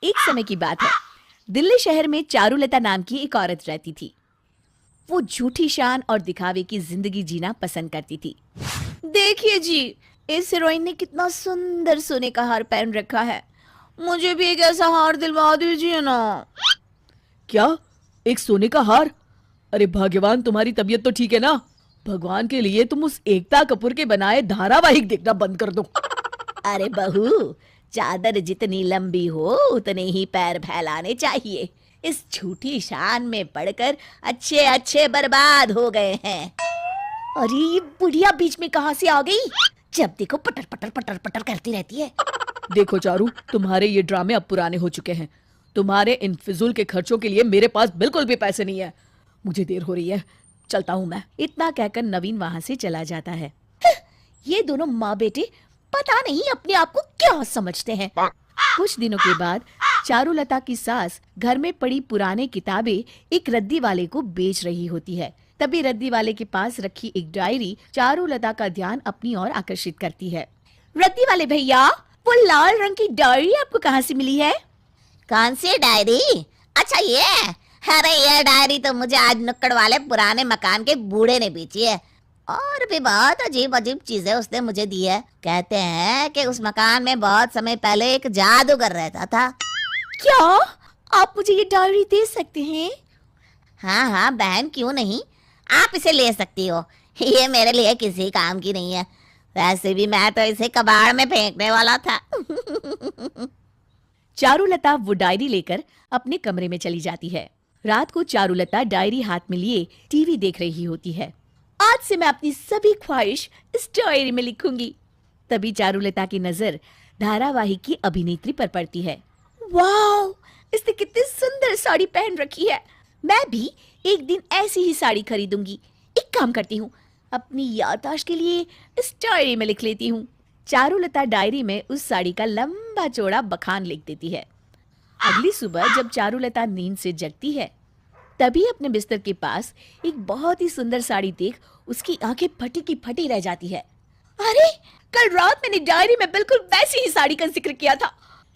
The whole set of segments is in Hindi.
एक समय की बात है। दिल्ली शहर में चारुलता नाम की एक औरत रहती थी। वो झूठी शान और दिखावे की जिंदगी जीना पसंद करती थी। देखिए जी, इस हीरोइन ने कितना सुंदर सोने का हार पहन रखा है। मुझे भी एक ऐसा हार दिलवा दीजिए ना। क्या? एक सोने का हार? अरे भाग्यवान, तुम्हारी तबीयत तो ठीक है ना? भगवान के लिए तुम उस एकता कपूर के बनाए धारावाहिक देखना बंद कर दो। अरे बहू, चादर जितनी लंबी हो उतने ही पैर फैलाने चाहिए। इस झूठी शान में पड़कर अच्छे अच्छे बर्बाद हो गए हैं। अरे ये बुढ़िया बीच में कहां से आ गई? जब देखो पटर पटर पटर पटर करती रहती है। देखो चारू, तुम्हारे ये ड्रामे अब पुराने हो चुके हैं। तुम्हारे इन फिजूल के खर्चों के लिए मेरे पास बिल्कुल भी पैसे नहीं है। मुझे देर हो रही है, चलता हूँ मैं। इतना कहकर नवीन वहां से चला जाता है। ये दोनों माँ बेटे पता नहीं अपने आप को क्या समझते हैं। कुछ दिनों के बाद चारुलता की सास घर में पड़ी पुराने किताबें एक रद्दी वाले को बेच रही होती है। तभी रद्दी वाले के पास रखी एक डायरी चारुलता का ध्यान अपनी ओर आकर्षित करती है। रद्दी वाले भैया, वो लाल रंग की डायरी आपको कहाँ से मिली है? कौन सी डायरी? अच्छा ये, अरे ये डायरी तो मुझे आज नुक्कड़ वाले पुराने मकान के बूढ़े ने बेची है। और भी बहुत अजीब अजीब चीजें उसने मुझे दी है। कहते हैं कि उस मकान में बहुत समय पहले एक जादूगर रहता था। क्या आप मुझे ये डायरी दे सकते हैं? हाँ हाँ बहन, क्यों नहीं, आप इसे ले सकती हो। ये मेरे लिए किसी काम की नहीं है। वैसे भी मैं तो इसे कबाड़ में फेंकने वाला था। चारुलता वो डायरी लेकर अपने कमरे में चली जाती है। रात को चारुलता डायरी हाथ में लिए टीवी देख रही होती है। आज से मैं अपनी सभी ख्वाहिश इस डायरी में लिखूंगी। तभी चारुलता की नजर धारावाहिक की अभिनेत्री पर पड़ती है। वाह, इसने कितनी सुंदर साड़ी पहन रखी है। मैं भी एक दिन ऐसी ही साड़ी खरीदूंगी। एक काम करती हूँ, अपनी याददाश्त के लिए इस डायरी में लिख लेती हूँ। चारुलता डायरी में उस साड़ी का लंबा चौड़ा बखान लिख देती है। अगली सुबह जब चारुलता नींद से जगती है, तभी अपने बिस्तर के पास एक बहुत ही सुंदर साड़ी देख उसकी आंखें फटी की फटी रह जाती है। अरे, कल रात मैंने डायरी में बिल्कुल वैसी ही साड़ी का जिक्र किया था।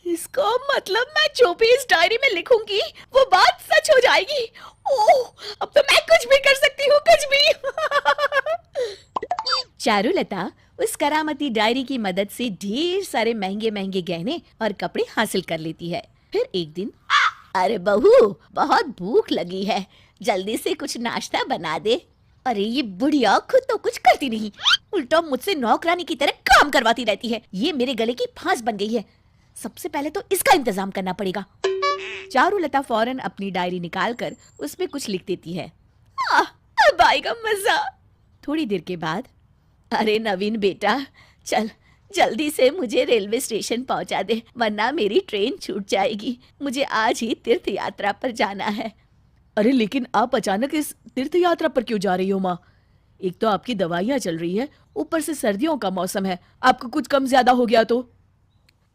इसका मतलब मैं जो भी इस डायरी में लिखूंगी वो बात सच हो जाएगी। ओह, अब तो मैं कुछ भी कर सकती हूँ, कुछ भी। चारुलता उस करामती डायरी की मदद से ढेर सारे महंगे महंगे गहने और कपड़े हासिल कर लेती है। फिर एक दिन, अरे बहू, बहुत भूख लगी है, जल्दी से कुछ नाश्ता बना दे। अरे ये बुढ़िया खुद तो कुछ करती नहीं, उल्टा मुझसे नौकरानी की तरह काम करवाती रहती है। ये मेरे गले की फांस बन गई है। सबसे पहले तो इसका इंतजाम करना पड़ेगा। चारुलता फौरन अपनी डायरी निकालकर उसमें कुछ लिख देती है। अब आएगा मजा। थोड़ी देर के बाद, अरे नवीन बेटा, चल जल्दी से मुझे रेलवे स्टेशन पहुंचा दे, वरना मेरी ट्रेन छूट जाएगी। मुझे आज ही तीर्थ यात्रा पर जाना है। अरे लेकिन आप अचानक इस तीर्थ यात्रा पर क्यों जा रही हो माँ? एक तो आपकी दवाइयाँ चल रही है, ऊपर से सर्दियों का मौसम है, आपको कुछ कम ज्यादा हो गया तो?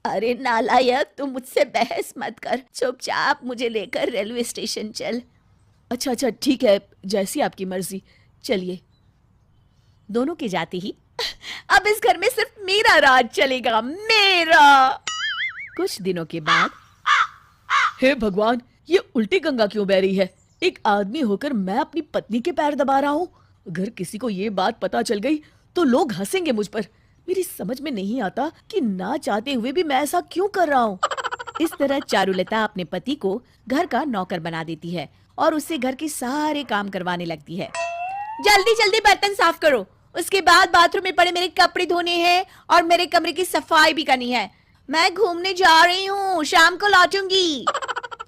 अरे नालायक, तुम मुझसे बहस मत कर, चुपचाप मुझे लेकर रेलवे स्टेशन चल। अच्छा अच्छा ठीक है, जैसी आपकी मर्जी, चलिए। दोनों के जाते ही, अब इस घर में सिर्फ मेरा राज चलेगा, मेरा। कुछ दिनों के बाद, हे भगवान, ये उल्टी गंगा क्यों बह रही है? एक आदमी होकर मैं अपनी पत्नी के पैर दबा रहा हूँ। अगर किसी को ये बात पता चल गई तो लोग हंसेंगे मुझ पर। मेरी समझ में नहीं आता कि ना चाहते हुए भी मैं ऐसा क्यों कर रहा हूँ। इस तरह चारुलता अपने पति को घर का नौकर बना देती है और उससे घर के सारे काम करवाने लगती है। जल्दी जल्दी बर्तन साफ करो, उसके बाद बाथरूम में पड़े मेरे कपड़े धोने हैं और मेरे कमरे की सफाई भी करनी है। मैं घूमने जा रही हूँ, शाम को लौटूंगी।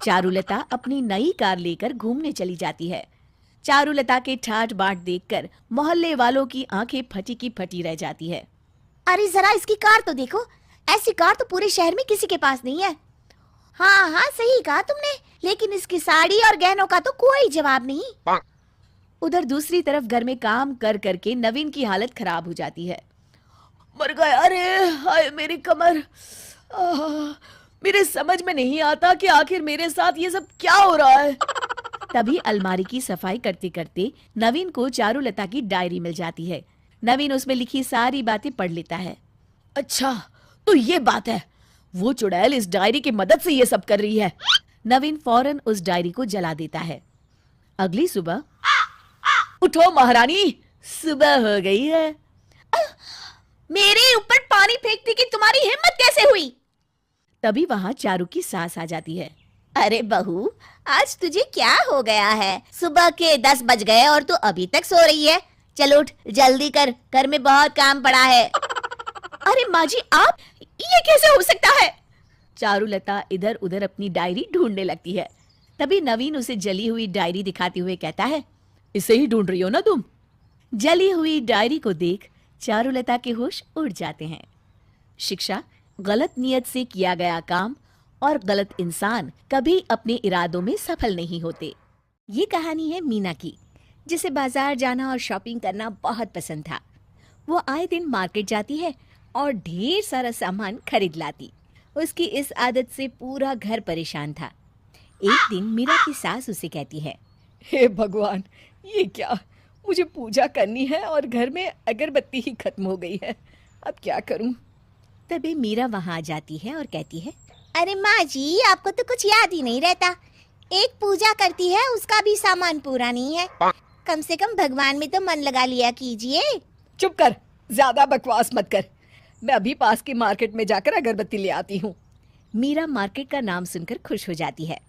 चारुलता अपनी नई कार लेकर घूमने चली जाती है। चारुलता के ठाट बाट देखकर मोहल्ले वालों की आंखें फटी की फटी रह जाती है। अरे जरा इसकी कार तो देखो, ऐसी कार तो पूरे शहर में किसी के पास नहीं है। हाँ हाँ सही कहा तुमने, लेकिन इसकी साड़ी और गहनों का तो कोई जवाब नहीं। उधर दूसरी तरफ घर में काम कर करके नवीन की हालत खराब हो जाती है। मर गया, अरे हाय मेरी कमर। मेरे समझ में नहीं आता कि आखिर मेरे साथ ये सब क्या हो रहा है। तभी अलमारी की सफाई करते करते नवीन को चारुलता की डायरी मिल जाती है। नवीन उसमें लिखी सारी बातें पढ़ लेता है। अच्छा, तो ये बात है। वो चुड़ैल इस डायरी की मदद से ये सब कर रही है। नवीन फौरन उस डायरी को जला देता है। अगली सुबह उठो महारानी, सुबह हो गई है। मेरे ऊपर पानी फेंकने की तुम्हारी हिम्मत कैसे हुई? तभी वहां चारू की सास आ जाती है। अरे बहू, आज तुझे क्या हो गया है? सुबह के 10 बज गए और तू अभी तक सो रही है। चल उठ, जल्दी कर, घर में बहुत काम पड़ा है। अरे माँ जी, आप, ये कैसे हो सकता है? चारुलता इधर उधर अपनी डायरी ढूंढने लगती है। तभी नवीन उसे जली हुई डायरी दिखाते हुए कहता है, इसे ही ढूंढ रही हो ना तुम? जली हुई डायरी को देख चारुलता के होश उड़ जाते हैं। शिक्षा, गलत नियत से किया गया काम और गलत इंसान कभी अपने इरादों में सफल नहीं होते। ये कहानी है मीना की, जिसे बाजार जाना और शॉपिंग करना बहुत पसंद था। वो आए दिन मार्केट जाती है और ढेर सारा सामान खरीद लाती। उसकी इस आदत से पूरा घर परेशान था। एक दिन मीरा की सास उसे कहती है, हे भगवान, ये क्या? मुझे पूजा करनी है और घर में अगरबत्ती ही खत्म हो गई है। अब क्या करूं? तभी मीरा वहां आ जाती है और कहती है, अरे माँ जी, आपको तो कुछ याद ही नहीं रहता। एक पूजा करती है, उसका भी सामान पूरा नहीं है। कम से कम भगवान में तो मन लगा लिया कीजिए। चुप कर, ज्यादा बकवास मत कर। मैं अभी पास की मार्केट में जाकर अगरबत्ती ले आती हूँ। मीरा मार्केट का नाम सुनकर खुश हो जाती है।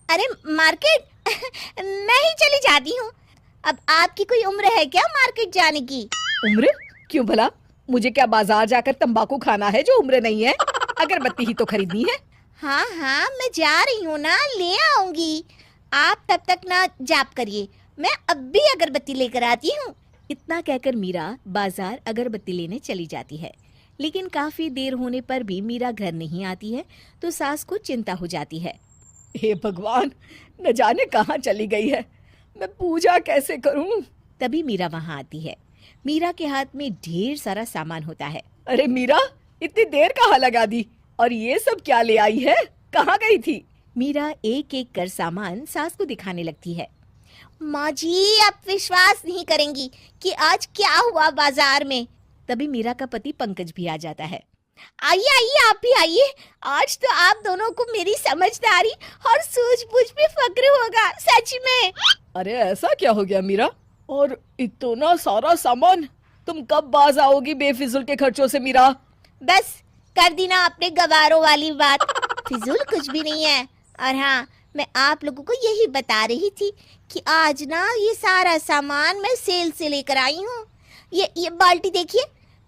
अरे मार्केट? मैं ही चली जाती हूँ। अब आपकी कोई उम्र है क्या मार्केट जाने की? उम्र? क्यों भला? मुझे क्या बाजार जाकर तंबाकू खाना है जो उम्र नहीं है? अगरबत्ती ही तो खरीदनी है। हाँ हाँ, मैं जा रही हूँ ना, ले आऊंगी। आप तब तक ना जाप करिए, मैं अब भी अगरबत्ती लेकर आती हूँ। इतना कहकर मीरा बाजार अगरबत्ती लेने चली जाती है। लेकिन काफी देर होने पर भी मीरा घर नहीं आती है तो सास को चिंता हो जाती है। हे भगवान, न जाने कहाँ चली गई है। मैं पूजा कैसे करूं? तभी मीरा वहां आती है। मीरा के हाथ में ढेर सारा सामान होता है। अरे मीरा, इतनी देर कहाँ लगा दी? और ये सब क्या ले आई है? कहाँ गई थी? मीरा एक एक कर सामान सास को दिखाने लगती है। माँ जी, आप विश्वास नहीं करेंगी कि आज क्या हुआ बाजार में। तभी मीरा का पति पंकज भी आ जाता है। आइए आइए, आप भी आइए। आज तो आप दोनों को मेरी समझदारी और सूझबूझ पे फक्र होगा, सच में। अरे ऐसा क्या हो गया मीरा? और इतना सारा सामान? तुम कब बाज आओगी बेफिजुल के खर्चों से मीरा? बस कर दी ना आपने गवारों वाली बात। फिजूल कुछ भी नहीं है। और हाँ, मैं आप लोगों को यही बता रही थी कि आज ना ये सारा सामान मैं सेल से लेकर आई हूँ। ये बाल्टी देखिए,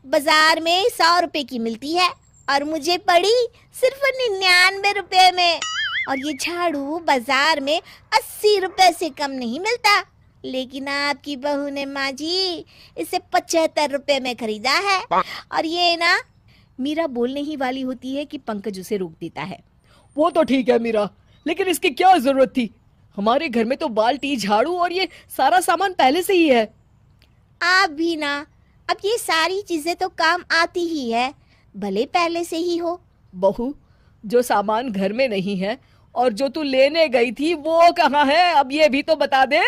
बाजार में 100 रुपए की मिलती है और मुझे पड़ी सिर्फ 99 रुपए में। और ये झाड़ू बाजार में 80 रुपए से कम नहीं मिलता, लेकिन आपकी बहू ने माँ जी इसे 75 रुपए में खरीदा है। और ये ना, मीरा बोलने ही वाली होती है कि पंकज उसे रोक देता है। वो तो ठीक है मीरा, लेकिन इसकी क्या जरूरत थी? हमारे घर में तो बाल्टी, झाड़ू और ये सारा सामान पहले से ही है। आप भी ना, अब ये सारी चीजें तो काम आती ही है, भले पहले से ही हो। बहू, जो सामान घर में नहीं है और जो तू लेने गई थी वो कहाँ है? अब ये भी तो बता दे।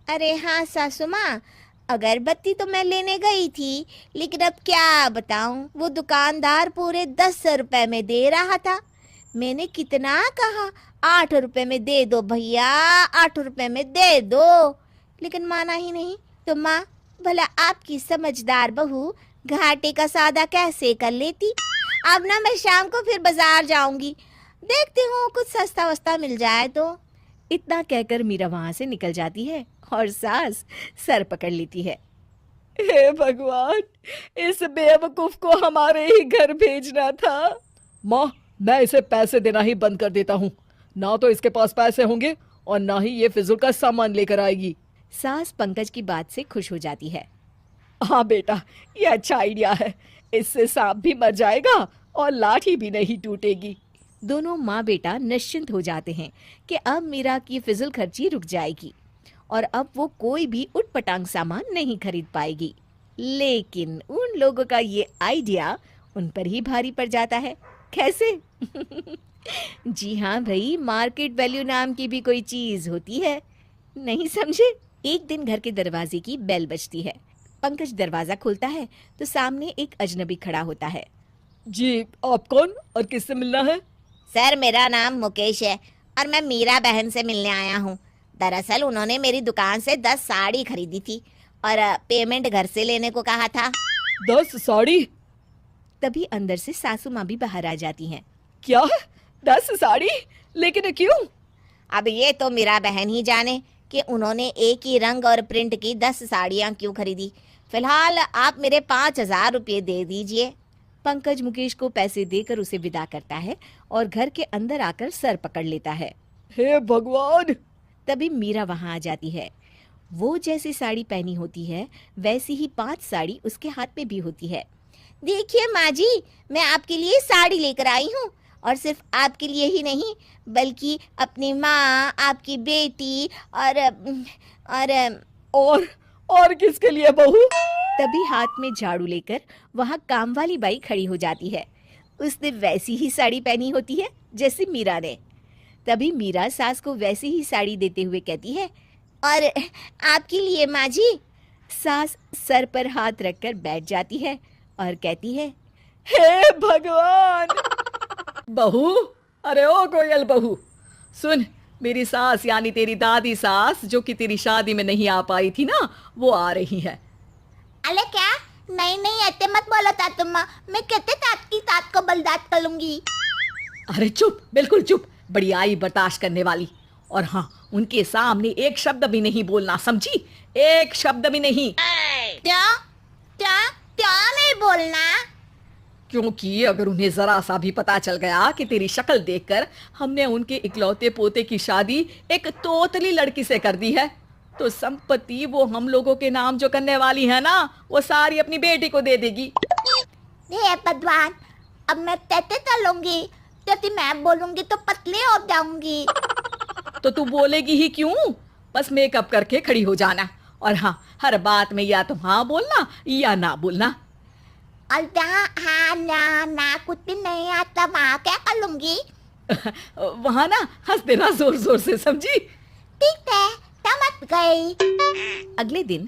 अरे हाँ सासू माँ, अगरबत्ती तो मैं लेने गई थी, लेकिन अब क्या बताऊं, वो दुकानदार पूरे 10 रुपए में दे रहा था। मैंने कितना कहा, 8 रुपए में दे दो भैया, 8 रुपए में दे दो, लेकिन माना ही नहीं। तो माँ, भला आपकी समझदार बहू घाटे का सौदा कैसे कर लेती। अब ना मैं शाम को फिर बाजार जाऊंगी, देखती हूँ कुछ सस्ता वस्ता मिल जाए तो। इतना कहकर मीरा वहां से निकल जाती है और सास सर पकड़ लेती है। हे भगवान, इस बेवकूफ को हमारे ही घर भेजना था। माँ, मैं इसे पैसे देना ही बंद कर देता हूँ। ना तो इसके पास पैसे होंगे और ना ही ये फिजूल का सामान लेकर आएगी। सास पंकज की बात से खुश हो जाती है। हाँ बेटा, ये अच्छा आइडिया है। इससे सांप भी मर जाएगा और लाठी भी नहीं टूटेगी। दोनों माँ बेटा निश्चिंत हो जाते हैं कि अब मीरा की फिजूल खर्ची रुक जाएगी और अब वो कोई भी उटपटांग सामान नहीं खरीद पाएगी। लेकिन उन लोगों का ये आइडिया उन पर ही भारी पड़ जाता है। कैसे? जी हाँ भाई, मार्केट वैल्यू नाम की भी कोई चीज होती है, नहीं समझे? एक दिन घर के दरवाजे की बेल बजती है। पंकज दरवाजा खोलता है तो सामने एक अजनबी खड़ा होता है। जी, आप कौन और किससे मिलना है? सर मेरा नाम मुकेश है और मैं मीरा बहन से मिलने आया हूँ। दरअसल उन्होंने मेरी दुकान से 10 साड़ी खरीदी थी और पेमेंट घर से लेने को कहा था। 10 साड़ी? तभी अंदर से सासू माँ भी बाहर आ जाती हैं। क्या? 10 साड़ी? लेकिन क्यों? अब ये तो मीरा बहन ही जाने कि उन्होंने एक ही रंग और प्रिंट की 10 साड़ियाँ क्यों खरीदी। फिलहाल आप मेरे 5,000 रुपये दे दीजिए। पंकज मुकेश को पैसे देकर उसे विदा करता है और घर के अंदर आकर सर पकड़ लेता है। हे भगवान! तभी मीरा वहां आ जाती है। वो जैसी साड़ी पहनी होती है वैसी ही 5 साड़ी उसके हाथ में भी होती है। देखिए माँ जी, मैं आपके लिए साड़ी लेकर आई हूँ और सिर्फ आपके लिए ही नहीं बल्कि अपनी माँ, आपकी बेटी और किसके लिए बहू? तभी हाथ में झाड़ू लेकर वहां काम वाली बाई खड़ी हो जाती है। उसने वैसी ही साड़ी पहनी होती है जैसे मीरा ने। तभी मीरा सास को वैसी ही साड़ी देते हुए कहती है, और आपके लिए माँ जी। सास सर पर हाथ रखकर बैठ जाती है और कहती है, हे भगवान! बहू, अरे ओ कोयल बहू, सुन, मेरी सास यानी तेरी दादी सास जो कि तेरी शादी में नहीं आ पाई थी ना, वो आ रही है। अरे क्या? नहीं नहीं, ऐसे मत बोलो तातुम्मा, मैं कहते तात की तात को बलदात कर लूंगी। अरे चुप, बिल्कुल चुप, बड़ी आई बर्दाश्त करने वाली। और हाँ, उनके सामने एक शब्द भी नहीं बोलना, समझी? एक शब्द भी नहीं। क्या क्या क्या नहीं बोलना? क्योंकि अगर उन्हें जरा सा भी पता चल गया कि तेरी शक्ल देखकर हमने उनके इकलौते पोते की शादी एक तोतली लड़की से कर दी है, तो संपत्ति वो हम लोगों के नाम जो करने वाली है ना, वो सारी अपनी बेटी को दे देगी। हे भगवान, अब मैं तैते चलूंगी, यदि मैं बोलूंगी तो पतली हो जाऊंगी। तो तू बोलेगी ही क्यों? बस मेकअप करके खड़ी हो जाना, और हाँ, हर बात में या तो हाँ बोलना या ना बोलना। और जहाँ हाँ ना कुछ भी नहीं आता वहाँ क्या कर लूंगी? वहां ना हंस देना जोर जोर से, समझी? ठीक है, समझ गई। अगले दिन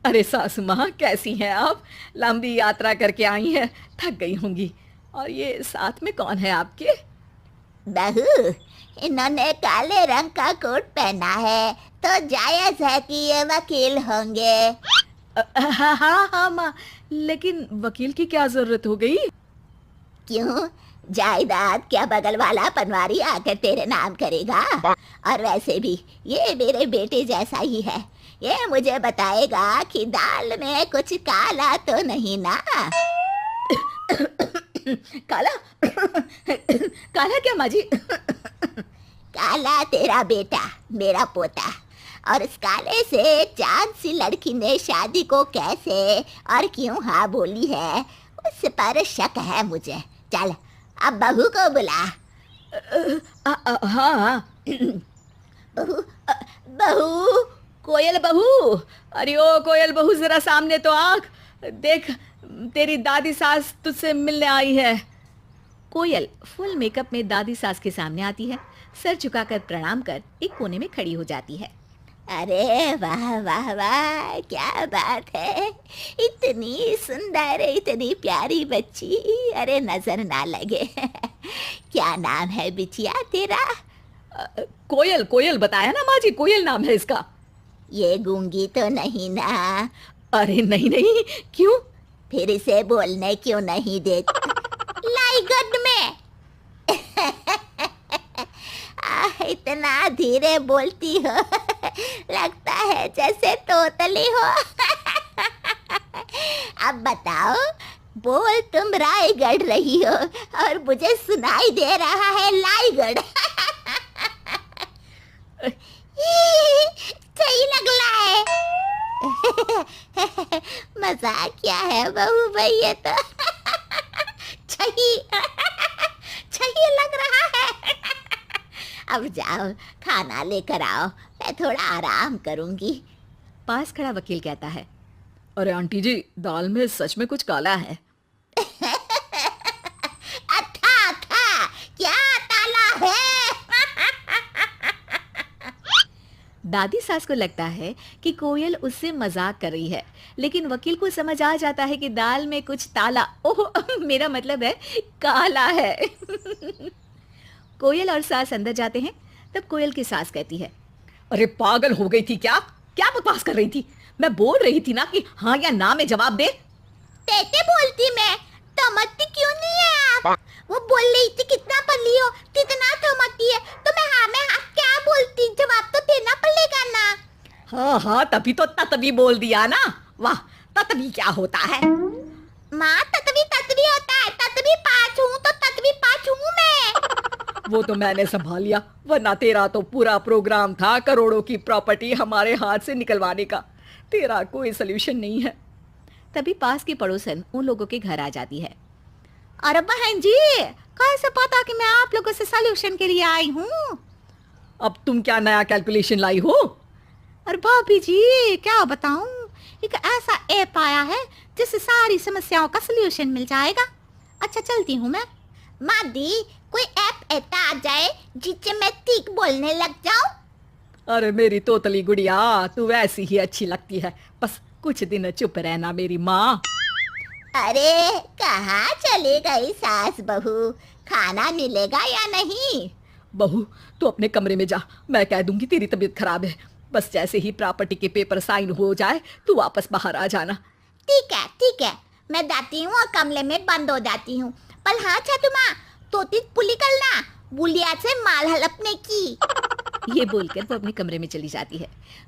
अरे सासू माँ, कैसी हैं आप? लंबी यात्रा करके आई हैं, थक गई होंगी। और ये साथ में कौन है आपके? बहू, इन्होंने काले रंग का कोट पहना है तो जायज है कि ये वकील होंगे। हाँ हाँ हाँ माँ, लेकिन वकील की क्या जरूरत हो गई? क्यों? जायदाद क्या बगल वाला पनवारी आकर तेरे नाम करेगा? और वैसे भी ये मेरे बेटे जैसा ही है, ये मुझे बताएगा कि दाल में कुछ काला तो नहीं ना। काला? काला क्या माँ जी? काला तेरा बेटा, मेरा पोता। और इस काले से चांद सी लड़की ने शादी को कैसे और क्यों हाँ बोली है, उस पर शक है मुझे। चल अब बहू को बुला। हाँ। बहू, बहू, कोयल बहू, अरे ओ कोयल बहू, जरा सामने तो आँख देख, तेरी दादी सास तुझसे मिलने आई है। कोयल फुल मेकअप में दादी सास के सामने आती है, सर झुकाकर प्रणाम कर एक कोने में खड़ी हो जाती है। अरे वाह वाह वाह, क्या बात है, इतनी सुंदर, इतनी प्यारी बच्ची, अरे नजर ना लगे। क्या नाम है बिटिया तेरा? कोयल, कोयल बताया ना माँ जी, कोयल नाम है इसका। ये गूंगी तो नहीं ना? अरे नहीं नहीं, क्यों? फिर इसे बोलने क्यों नहीं देती? लाइगड में। इतना धीरे बोलती हो, लगता है जैसे तोतली हो। अब बताओ, बोल, तुम रायगढ़ रही हो और मुझे सुनाई दे रहा है लाइगढ़। सही लग रहा है। मजाक क्या है बहू भाई, ये तो सही लग रहा है। अब जाओ, खाना लेकर आओ, मैं थोड़ा आराम करूंगी। पास खड़ा वकील कहता है, अरे आंटी जी, दाल में सच में कुछ काला है। अच्छा अच्छा, क्या काला है? दादी सास को लगता है कि कोयल उससे मजाक कर रही है, लेकिन वकील को समझ आ जाता है कि दाल में कुछ ताला, ओह मेरा मतलब है काला है। कोयल और सास अंदर जाते हैं। तब कोयल की सास कहती है, अरे पागल हो गई थी क्या? क्या बकवास कर रही थी? मैं बोल रही थी ना कि हाँ या ना में जवाब दे। तेते बोलती मैं, थमकती क्यों नहीं है आप? वो बोल रही थी कितना पढ़ी हो, कितना थमकती है, तो मैं हाँ में हाँ क्या बोलती, जवाब तो देना पड़ेगा ना। हाँ हाँ, तभी तो ततवी बोल दिया ना। वाह, ततवी क्या होता है? माँ ततवी ततवी होता है, ततवी पाँच हूँ तो ततवी पाँच हूँ मैं। वो तो मैंने संभाल लिया, वरना तेरा तो पूरा प्रोग्राम था करोड़ों की प्रॉपर्टी हमारे हाथ से निकलवाने का। तेरा कोई सल्यूशन नहीं है। तभी पास की पड़ोसन उन लोगों के घर आ जाती है। अरे बहन जी, कैसे पता कि मैं आप लोगों से सॉल्यूशन के लिए आई हूँ? अब तुम क्या नया कैलकुलेशन लाई हो? अरे भाभी जी क्या बताऊँ, एक ऐसा ऐप आया है जिससे सारी समस्याओं का सॉल्यूशन मिल जाएगा। अच्छा चलती हूँ मैं। मादी, कोई ऐप ऐसा आ जाए जिससे मैं ठीक बोलने लग जाऊँ। अरे मेरी तोतली गुड़िया, तू वैसी ही अच्छी लगती है, बस कुछ दिन चुप रहना मेरी माँ। अरे कहाँ चली गई सास बहू, खाना मिलेगा या नहीं? बहू तू अपने कमरे में जा, मैं कह दूंगी तेरी तबीयत खराब है। बस जैसे ही प्रॉपर्टी के पेपर साइन हो जाए तू वापस बाहर आ जाना। ठीक है, मैं जाती हूँ और कमरे में बंद हो जाती हूँ। पर हाँ छतुमा, तोती पुली करना, बुलिया से माल हड़पने की। ये बोलकर वो अपने कमरे में चली जाती है।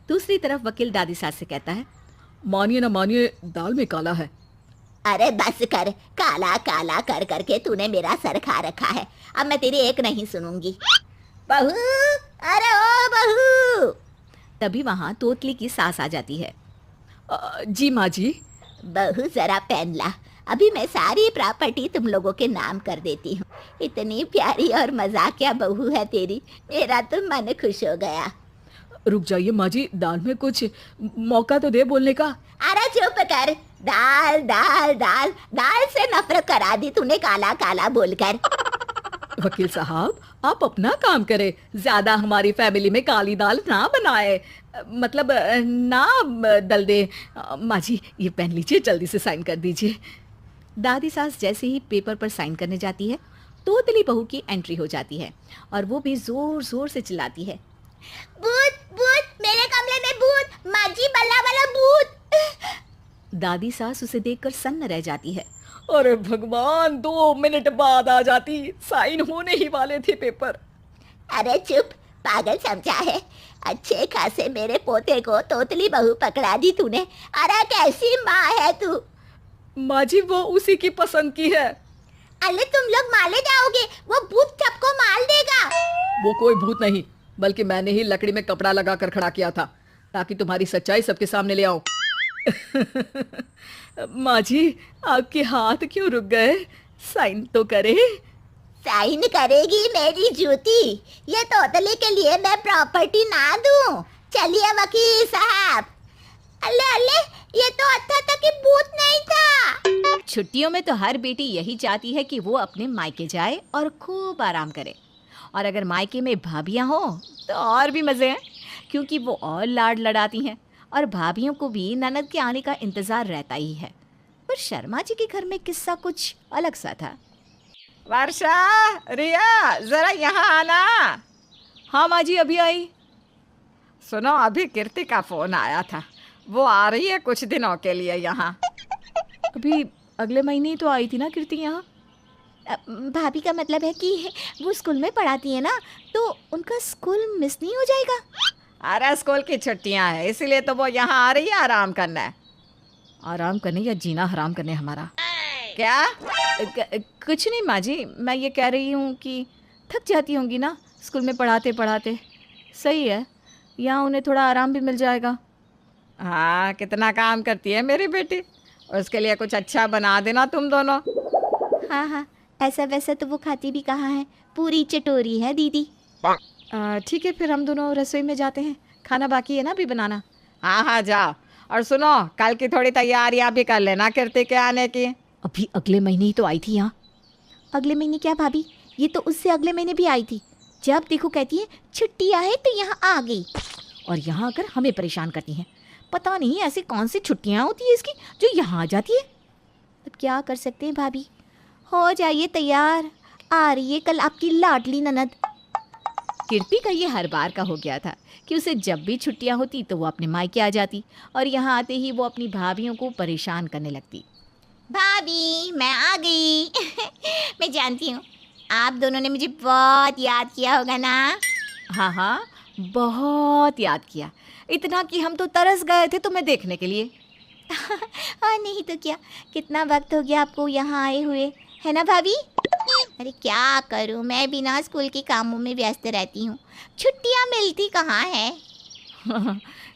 दूसरी तरफ वकील दादी सास से कहता है, मानिए ना मानिए, दाल में काला है। अरे बस कर, काला काला कर करके तूने मेरा सर खा रखा है। अब मैं तेरी एक नहीं सुनूंगी। बहू, अरे ओ बहू। तभी वहां तोतली की सास आ जाती है। जी माँ जी। बहू जरा पेन ला, अभी मैं सारी प्रॉपर्टी तुम लोगों के नाम कर देती हूँ। इतनी प्यारी और मजाकिया बहू है तेरी, मेरा तो मन खुश हो गया। रुक जाइए माँ जी, दाल में कुछ मौका तो दे बोलने का। अरे चुप कर, दाल दाल दाल दाल से नफरत करा दी तूने काला काला बोलकर। वकील साहब आप अपना काम करें, ज्यादा हमारी फैमिली में काली दाल ना बनाए, मतलब ना दल दे। माँ जी ये पेन लीजिए, जल्दी से साइन कर दीजिए। दादी सास जैसे ही पेपर पर साइन करने जाती है, तोतली बहू की एंट्री हो जाती है और वो भी जोर जोर से चिल्लाती है, भूत भूत, मेरे कमरे में भूत, माजी बल्ला वाला भूत। दादी सास उसे देखकर सन्न रह जाती है। अरे भगवान, 2 मिनट बाद आ जाती, साइन होने ही वाले थे पेपर। अरे चुप, पागल समझा है? अच्छे खासे मेरे पोते को तोतली बहू पकड़ा दी तूने। अरे कैसी माँ है तू? माँ जी वो उसी की पसंद की है। अरे तुम लोग मारे जाओगे, वो भूत सबको मार देगा। वो कोई भूत नहीं, बल्कि मैंने ही लकड़ी में कपड़ा लगा कर खड़ा किया था ताकि तुम्हारी सच्चाई सबके सामने ले आऊं। माँ जी आपके हाथ क्यों रुक गए? साइन तो करे। साइन करेगी मेरी जूती, ये तोतली के लिए मैं प्रॉपर्टी ना दूं। चलिए वकील साहब। अल्ले अल्ले, ये तो अच्छा था कि भूत नहीं था। छुट्टियों में तो हर बेटी यही चाहती है कि वो अपने मायके जाए और खूब आराम करे, और अगर मायके में भाभियां हो तो और भी मज़े हैं, क्योंकि वो और लाड लड़ाती हैं और भाभियों को भी ननद के आने का इंतज़ार रहता ही है। पर शर्मा जी के घर में किस्सा कुछ अलग सा था। वर्षा, रिया जरा यहाँ आना। हाँ माँ जी अभी आई। सुनो, अभी कीर्ति का फोन आया था, वो आ रही है कुछ दिनों के लिए यहाँ। अभी अगले महीने ही तो आई थी ना कीर्ति यहाँ। भाभी का मतलब है कि वो स्कूल में पढ़ाती है ना, तो उनका स्कूल मिस नहीं हो जाएगा? अरे स्कूल की छुट्टियाँ हैं, इसीलिए तो वो यहाँ आ रही है आराम करने। आराम करने या जीना हराम करने हमारा? क्या? कुछ नहीं माँ जी, मैं ये कह रही हूँ कि थक जाती होंगी ना स्कूल में पढ़ाते पढ़ाते। सही है, यहाँ उन्हें थोड़ा आराम भी मिल जाएगा। हाँ, कितना काम करती है मेरी बेटी, उसके लिए कुछ अच्छा बना देना तुम दोनों। हाँ हाँ, ऐसा वैसा तो वो खाती भी कहाँ है, पूरी चटोरी है दीदी। ठीक है, फिर हम दोनों रसोई में जाते हैं, खाना बाकी है ना अभी बनाना। हाँ हाँ जाओ, और सुनो कल की थोड़ी तैयारियां भी कर लेना कीर्ति के आने की। अभी अगले महीने ही तो आई थी यहाँ। अगले महीने क्या भाभी, ये तो उससे अगले महीने भी आई थी। जब देखो कहती है छुट्टियाँ है तो यहाँ आ गई, और यहाँ आकर हमें परेशान करती हैं। पता नहीं ऐसी कौन सी छुट्टियां होती है इसकी जो यहाँ आ जाती है। अब क्या कर सकते हैं भाभी, हो जाइए तैयार, आ रही है कल आपकी लाडली ननद। कीर्ति का ये हर बार का हो गया था कि उसे जब भी छुट्टियां होती तो वो अपने मायके आ जाती और यहाँ आते ही वो अपनी भाभियों को परेशान करने लगती। भाभी मैं आ गई। मैं जानती हूँ आप दोनों ने मुझे बहुत याद किया होगा ना। हाँ हाँ, बहुत याद किया, इतना कि हम तो तरस गए थे तुम्हें देखने के लिए। और नहीं तो क्या, कितना वक्त हो गया आपको यहाँ आए हुए, है ना भाभी। अरे क्या करूँ, मैं भी ना स्कूल के कामों में व्यस्त रहती हूँ, छुट्टियाँ मिलती कहाँ है।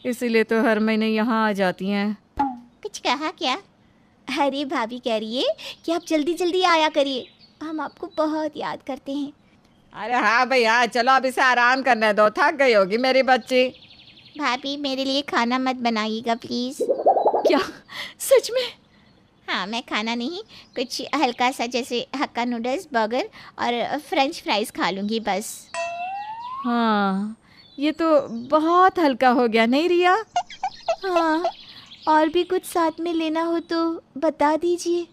इसीलिए तो हर महीने यहाँ आ जाती हैं। कुछ कहा क्या। अरे भाभी कह रही है कि आप जल्दी जल्दी आया करिए, हम आपको बहुत याद करते हैं। अरे हाँ भैया, चलो अब इसे आराम करने दो, थक गई होगी मेरी बच्ची। भाभी मेरे लिए खाना मत बनाइएगा प्लीज़। क्या सच में? हाँ, मैं खाना नहीं, कुछ हल्का सा जैसे हक्का नूडल्स, बर्गर और फ्रेंच फ्राइज़ खा लूँगी बस। हाँ, ये तो बहुत हल्का हो गया नहीं रिया? हाँ, और भी कुछ साथ में लेना हो तो बता दीजिए।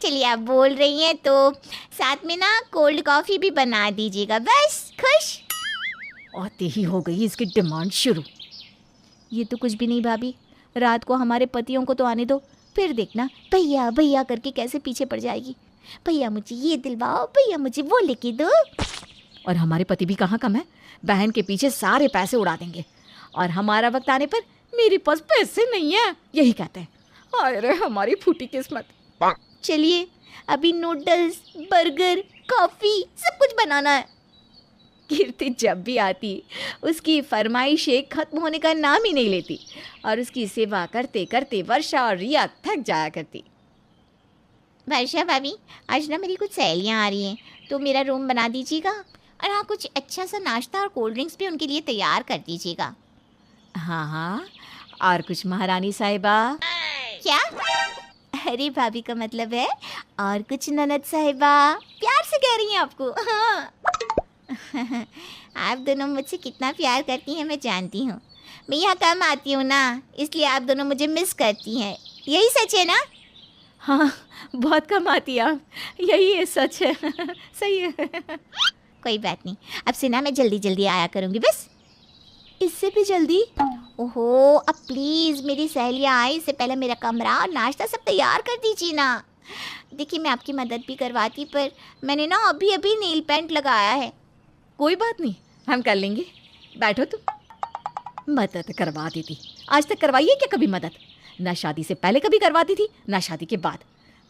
चलिए आप बोल रही हैं तो साथ में ना कोल्ड कॉफ़ी भी बना दीजिएगा, बस खुश। आते ही हो गई इसकी डिमांड शुरू। ये तो कुछ भी नहीं भाभी, रात को हमारे पतियों को तो आने दो, फिर देखना भैया भैया करके कैसे पीछे पड़ जाएगी। भैया मुझे ये दिलवाओ, भैया मुझे वो लेके दो। और हमारे पति भी कहाँ कम है, बहन के पीछे सारे पैसे उड़ा देंगे और हमारा वक्त आने पर मेरे पास पैसे नहीं है यही कहते हैं। अरे हमारी फूटी किस्मत। चलिए अभी नूडल्स, बर्गर, कॉफ़ी सब कुछ बनाना है। कीर्ति जब भी आती उसकी फरमाइशें खत्म होने का नाम ही नहीं लेती और उसकी सेवा करते करते वर्षा और रिया थक जाया करती। वर्षा भाभी, आज ना मेरी कुछ सहेलियाँ आ रही हैं तो मेरा रूम बना दीजिएगा, और हाँ कुछ अच्छा सा नाश्ता और कोल्ड ड्रिंक्स भी उनके लिए तैयार कर दीजिएगा। हाँ हाँ, और कुछ महारानी साहिबा। क्या? अरे भाभी का मतलब है और कुछ ननद साहिबा, प्यार से कह रही हैं आपको। हाँ। आप दोनों मुझसे कितना प्यार करती हैं मैं जानती हूँ, मैं यहाँ कम आती हूँ ना, इसलिए आप दोनों मुझे मिस करती हैं, यही सच है ना। हाँ, बहुत कम आती आप, यही है सच है। सही है। कोई बात नहीं, अब से ना मैं जल्दी जल्दी आया करूँगी बस। इससे भी जल्दी? ओहो, अब प्लीज़ मेरी सहेलियाँ आए इससे पहले मेरा कमरा और नाश्ता सब तैयार कर दीजिए ना। देखिए मैं आपकी मदद भी करवाती, पर मैंने ना अभी अभी नेल पेंट लगाया है। कोई बात नहीं, हम कर लेंगे, बैठो तुम। मदद करवा देती, आज तक करवाई है क्या कभी मदद? ना शादी से पहले कभी करवाती थी ना शादी के बाद।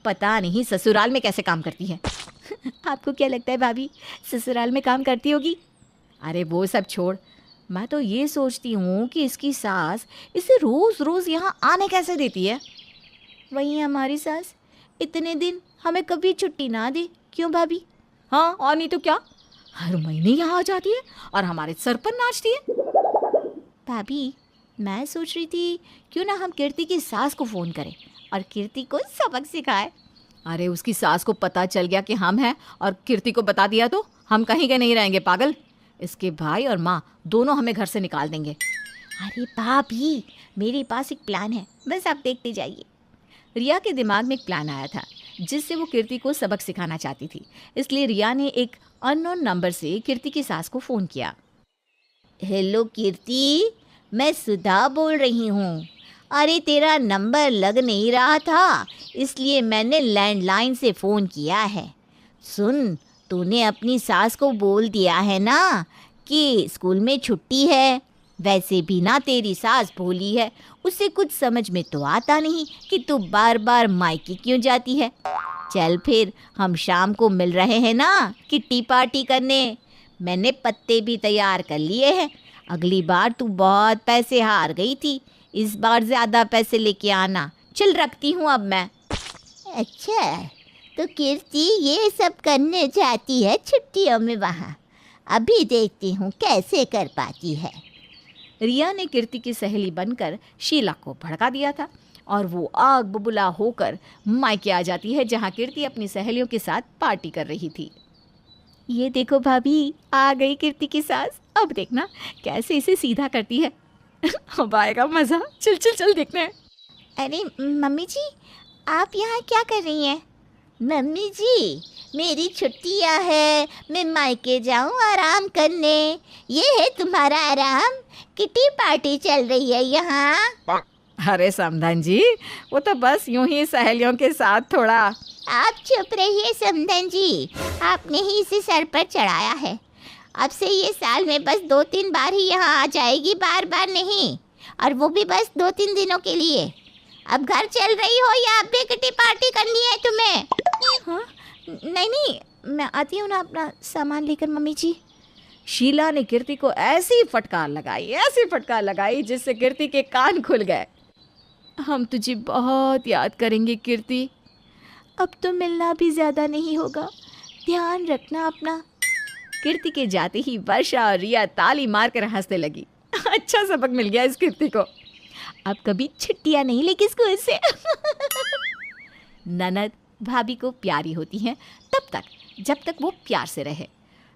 पता नहीं ससुराल में कैसे काम करती है। आपको क्या लगता है भाभी, ससुराल में काम करती होगी? अरे वो सब छोड़, मैं तो ये सोचती हूँ कि इसकी सास इसे रोज़ रोज़ यहाँ आने कैसे देती है। वही हमारी सास इतने दिन हमें कभी छुट्टी ना दे, क्यों भाभी? हाँ, और नहीं तो क्या, हर महीने यहाँ आ जाती है और हमारे सर पर नाचती है। भाभी मैं सोच रही थी क्यों ना हम कीर्ति की सास को फ़ोन करें और कीर्ति को सबक सिखाए। अरे उसकी सास को पता चल गया कि हम हैं और कीर्ति को बता दिया तो हम कहीं के नहीं रहेंगे पागल। इसके भाई और माँ दोनों हमें घर से निकाल देंगे। अरे भाभी मेरे पास एक प्लान है, बस आप देखते जाइए। रिया के दिमाग में एक प्लान आया था जिससे वो कीर्ति को सबक सिखाना चाहती थी, इसलिए रिया ने एक अननोन नंबर से कीर्ति की सास को फ़ोन किया। हेलो कीर्ति, मैं सुधा बोल रही हूँ। अरे तेरा नंबर लग नहीं रहा था इसलिए मैंने लैंडलाइन से फ़ोन किया है। सुन, तूने अपनी सास को बोल दिया है ना कि स्कूल में छुट्टी है। वैसे भी ना तेरी सास भोली है, उसे कुछ समझ में तो आता नहीं कि तू बार बार मायके क्यों जाती है। चल फिर हम शाम को मिल रहे हैं ना किट्टी पार्टी करने। मैंने पत्ते भी तैयार कर लिए हैं। अगली बार तू बहुत पैसे हार गई थी, इस बार ज़्यादा पैसे लेके आना। चल रखती हूँ अब मैं। अच्छा, तो कीर्ति ये सब करने जाती है छुट्टियों में वहाँ, अभी देखती हूँ कैसे कर पाती है। रिया ने कीर्ति की सहेली बनकर शीला को भड़का दिया था और वो आग बबूला होकर मायके आ जाती है जहाँ कीर्ति अपनी सहेलियों के साथ पार्टी कर रही थी। ये देखो भाभी, आ गई कीर्ति की सास। अब देखना कैसे इसे सीधा करती है। अब आएगा मजा। चल चल चल देखते हैं। अरे मम्मी जी, आप यहाँ क्या कर रही हैं? मम्मी जी, मेरी छुट्टियाँ है, मैं मायके जाऊँ आराम करने। ये है तुम्हारा आराम? किटी पार्टी चल रही है यहाँ। अरे समधन जी, वो तो बस यूं ही सहेलियों के साथ थोड़ा। आप चुप रहिए समधन जी, आपने ही इसे सर पर चढ़ाया है। अब से ये साल में बस 2-3 बार ही यहाँ आ जाएगी, बार बार नहीं, और वो भी बस 2-3 दिनों के लिए। अब घर चल रही हो या अब भी किटी पार्टी करनी है तुम्हें? हाँ, नहीं नहीं, मैं आती हूँ ना अपना सामान लेकर मम्मी जी। शीला ने कीर्ति को ऐसी फटकार लगाई जिससे कीर्ति के कान खुल गए। हम तुझे बहुत याद करेंगे कीर्ति। अब तो मिलना भी ज़्यादा नहीं होगा, ध्यान रखना अपना। कीर्ति के जाते ही वर्षा और रिया ताली मारकर हंसने लगी। अच्छा सबक मिल गया इस कीर्ति को। अब कभी छुट्टियाँ नहीं लेगी स्कूल से। ननद भाभी को प्यारी होती हैं तब तक जब तक वो प्यार से रहे।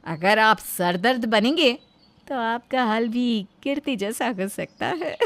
अगर आप सरदर्द बनेंगे तो आपका हाल भी कीर्ति जैसा हो सकता है।